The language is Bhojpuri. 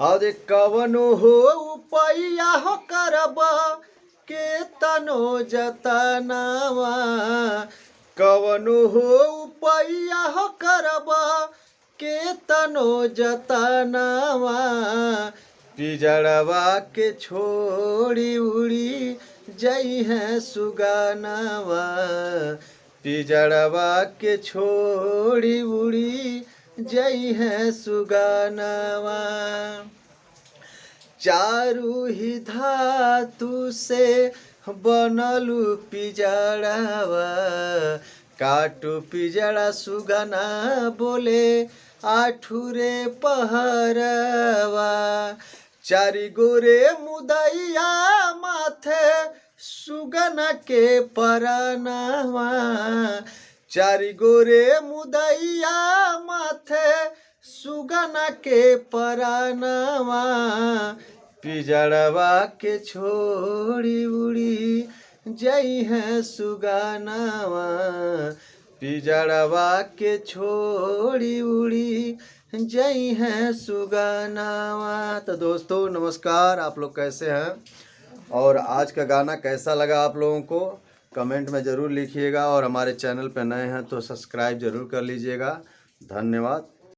और कवनो हो उपैया हो करब के तनो जतनावा, कवनो हो उपैया हो करब के तनो जतनावा, पिजड़वा के छोड़ी उड़ी जई है सुगनावा, पिजड़वा के छोड़ी उड़ी जई है सुगनावा। चारू ही धातु से बनलू पिजड़ावा, काटू पिजड़ा सुगना बोले आठुरे पहरवा, चारि गोरे मुदैया माथे सुगना के परनावा, चारि गोरे मुदैया माथे सुगना के परनावा, पिजड़वा के छोड़ी उड़ी जई है सुगनावा, पिजड़वा के छोड़ी उड़ी जई है सुगनावा। तो दोस्तों नमस्कार, आप लोग कैसे हैं और आज का गाना कैसा लगा आप लोगों को कमेंट में ज़रूर लिखिएगा, और हमारे चैनल पर नए हैं तो सब्सक्राइब ज़रूर कर लीजिएगा। धन्यवाद।